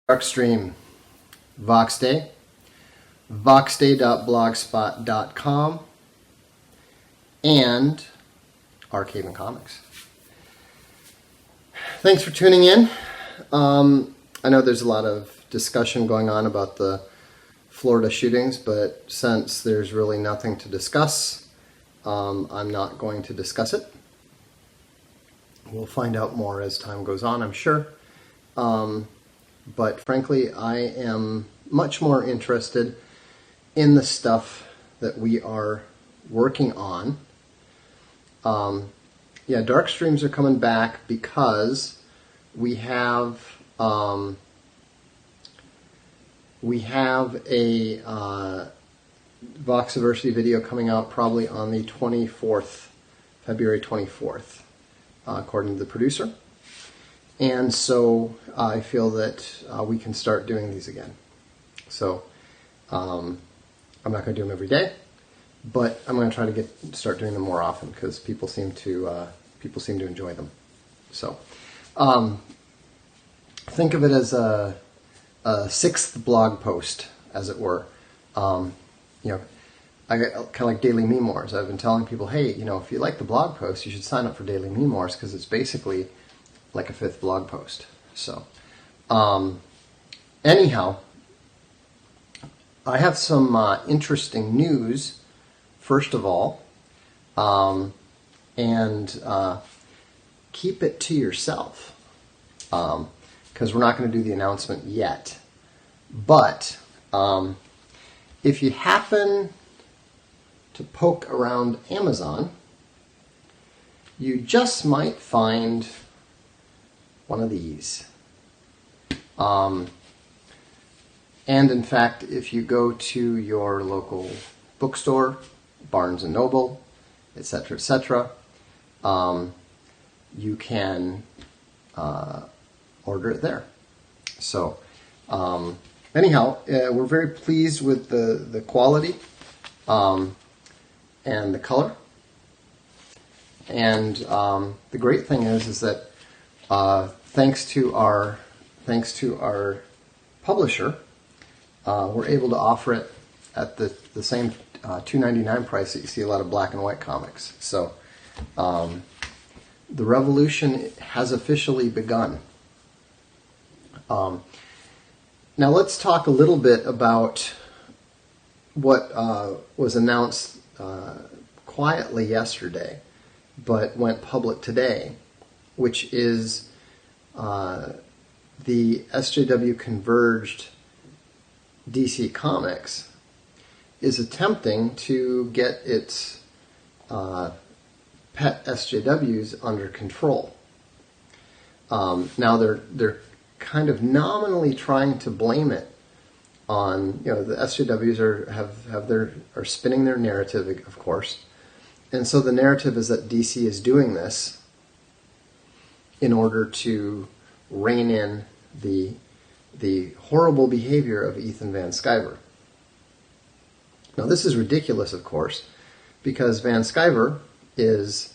Darkstream, Voxday, voxday.blogspot.com, and Arcade and Comics. Thanks for tuning in. I know there's a lot of discussion going on about the Florida shootings, but since there's really nothing to discuss, I'm not going to discuss it. We'll find out more as time goes on, I'm sure. But frankly, I am much more interested in the stuff that we are working on. Yeah, dark streams are coming back because we have a Voxday video coming out probably on the 24th, February 24th, according to the producer. And so I feel that we can start doing these again. So I'm not going to do them every day, but I'm going to try to start doing them more often because people seem to enjoy them. So think of it as a sixth blog post, as it were. I kind of like daily memoirs. I've been telling people, hey, if you like the blog post, you should sign up for daily memoirs because it's basically like a fifth blog post. So, anyhow, I have some interesting news, first of all, and keep it to yourself, because we're not going to do the announcement yet. But if you happen to poke around Amazon, you just might find one of these. And in fact, if you go to your local bookstore, Barnes & Noble, etc., etc., you can order it there. So anyhow, we're very pleased with the quality and the color. And the great thing is that thanks to our publisher, we're able to offer it at the same $2.99 price that you see a lot of black and white comics. So the revolution has officially begun. Now let's talk a little bit about what was announced quietly yesterday, but went public today, which is the SJW converged DC Comics is attempting to get its pet SJWs under control. Now they're kind of nominally trying to blame it on, the SJWs are spinning their narrative, of course, and so the narrative is that DC is doing this in order to rein in the horrible behavior of Ethan Van Sciver. Now this is ridiculous, of course, because Van Sciver is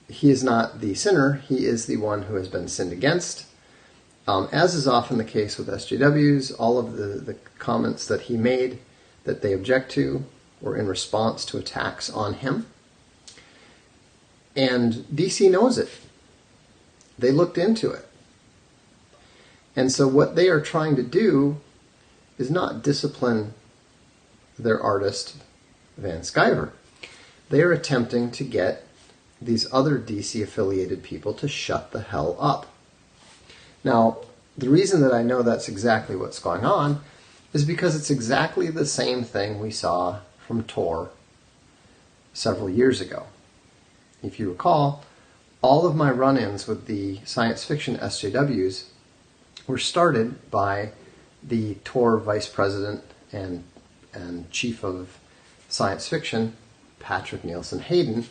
he is not the sinner, he is the one who has been sinned against. As is often the case with SJWs, all of the comments that he made that they object to were in response to attacks on him. And DC knows it. They looked into it. And so what they are trying to do is not discipline their artist, Van Sciver. They are attempting to get these other DC-affiliated people to shut the hell up. Now, the reason that I know that's exactly what's going on is because it's exactly the same thing we saw from Tor several years ago. If you recall, all of my run-ins with the science fiction SJWs were started by the Tor vice president and chief of science fiction, Patrick Nielsen Hayden,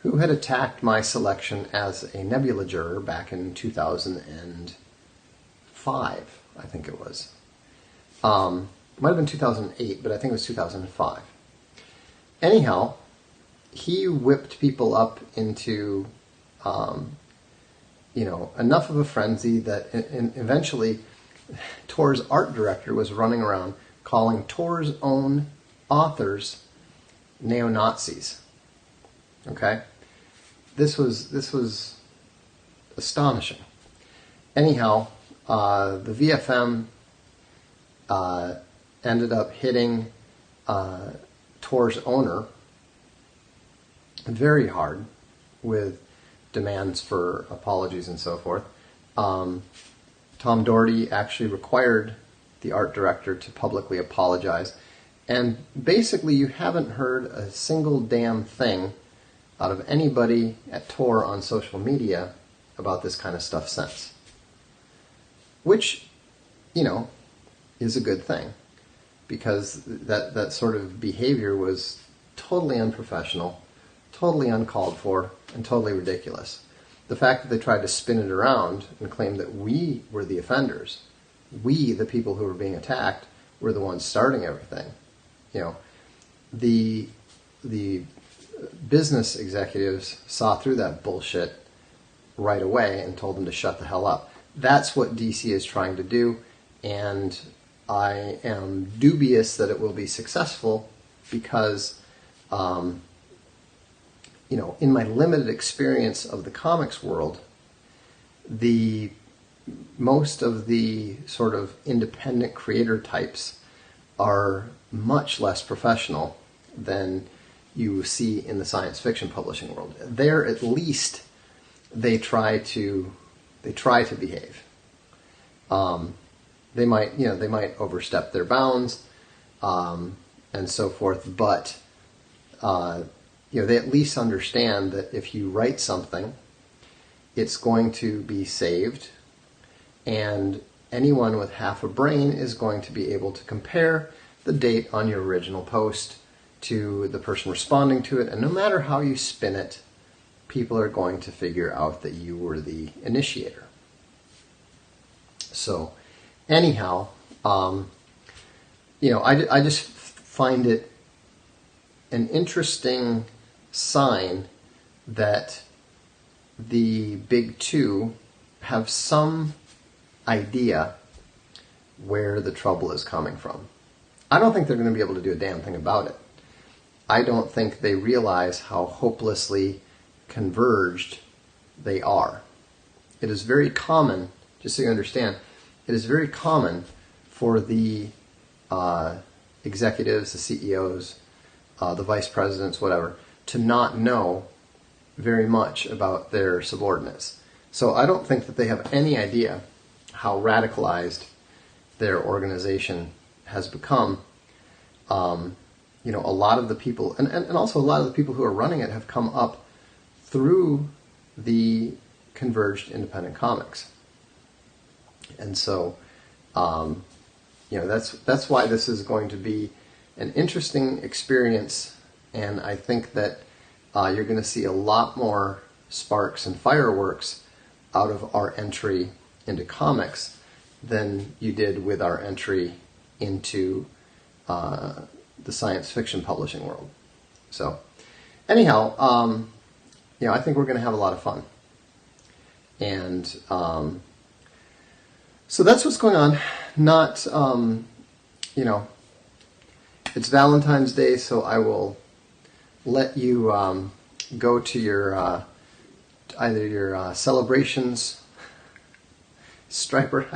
who had attacked my selection as a Nebula juror back in 2005, I think it was. It might have been 2008, but I think it was 2005. Anyhow, he whipped people up into enough of a frenzy that eventually Tor's art director was running around calling Tor's own authors neo-Nazis. Okay? This was astonishing. Anyhow, the VFM ended up hitting Tor's owner very hard with demands for apologies and so forth. Tom Doherty actually required the art director to publicly apologize. And basically you haven't heard a single damn thing out of anybody at Tor on social media about this kind of stuff since. Which, is a good thing. Because that sort of behavior was totally unprofessional, totally uncalled for, and totally ridiculous. The fact that they tried to spin it around and claim that we were the offenders, we, the people who were being attacked, were the ones starting everything. The business executives saw through that bullshit right away and told them to shut the hell up. That's what DC is trying to do, and I am dubious that it will be successful because, in my limited experience of the comics world, most of the sort of independent creator types are much less professional than you see in the science fiction publishing world. There, at least, they try to behave. They might overstep their bounds, and so forth, but they at least understand that if you write something, it's going to be saved, and anyone with half a brain is going to be able to compare the date on your original post to the person responding to it, and no matter how you spin it, people are going to figure out that you were the initiator. So, anyhow, I just find it an interesting sign that the big two have some idea where the trouble is coming from. I don't think they're going to be able to do a damn thing about it. I don't think they realize how hopelessly converged they are. It is very common, just so you understand, it is very common for the executives, the CEOs, the vice presidents, whatever, to not know very much about their subordinates. So I don't think that they have any idea how radicalized their organization has become. A lot of the people, and also a lot of the people who are running it have come up through the converged independent comics. And so, that's why this is going to be an interesting experience, and I think that you're going to see a lot more sparks and fireworks out of our entry into comics than you did with our entry into the science fiction publishing world. So, anyhow, I think we're going to have a lot of fun. And so that's what's going on. Not, it's Valentine's Day, so I will let you go to your either your celebrations. Striper,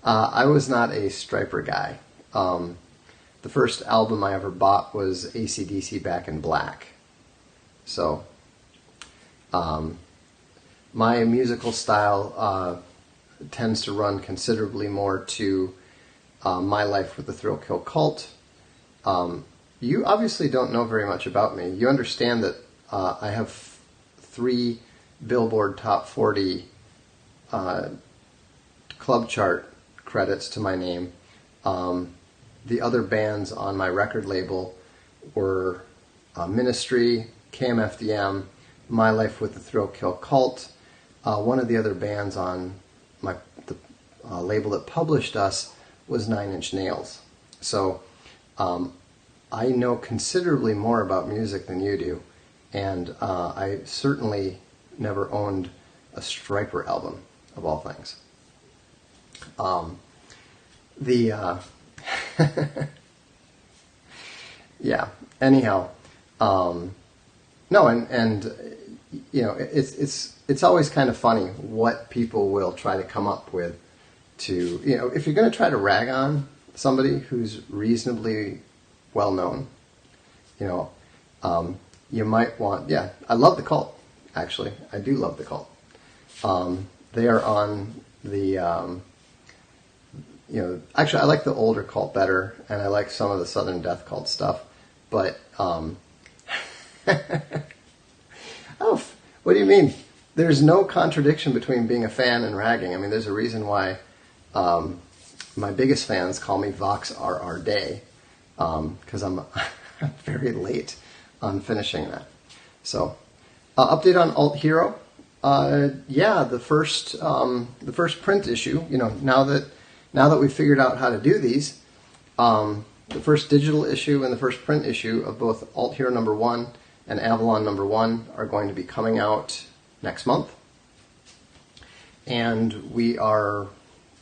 I was not a Striper guy. The first album I ever bought was AC/DC Back in Black. So, my musical style tends to run considerably more to My Life with the Thrill Kill Cult. You obviously don't know very much about me. You understand that I have 3 Billboard Top 40 club chart credits to my name. The other bands on my record label were Ministry, KMFDM, My Life with the Thrill Kill Cult. One of the other bands on the label that published us was 9 Inch Nails. So I know considerably more about music than you do, and I certainly never owned a Striper album, of all things. Yeah. Anyhow, no, and you know, it's always kind of funny what people will try to come up with to, you know, if you're going to try to rag on somebody who's reasonably well known, you know, you might want, yeah, I love the Cult, actually. I do love the Cult. They are on the, you know, actually I like the older Cult better, and I like some of the Southern Death Cult stuff, but, oh, what do you mean? There's no contradiction between being a fan and ragging. I mean, there's a reason why my biggest fans call me Vox RR Day, because I'm very late on finishing that. So, update on Alt Hero. Yeah, the first print issue. You know, now that we've figured out how to do these, the first digital issue and the first print issue of both Alt Hero #1 and Avalon #1 are going to be coming out next month, and we are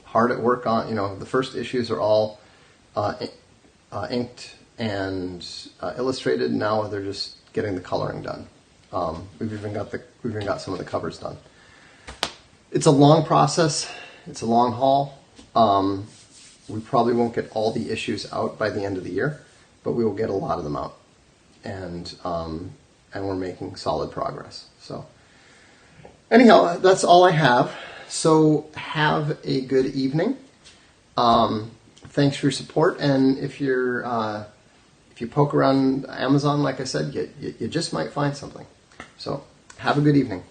hard at work on, you know, the first issues are all inked and illustrated. Now they're just getting the coloring done. We've even got some of the covers done. It's a long process. It's a long haul. We probably won't get all the issues out by the end of the year, but we will get a lot of them out, and we're making solid progress. So anyhow, that's all I have. So have a good evening. Thanks for your support, and if you poke around Amazon, like I said, you just might find something. So have a good evening.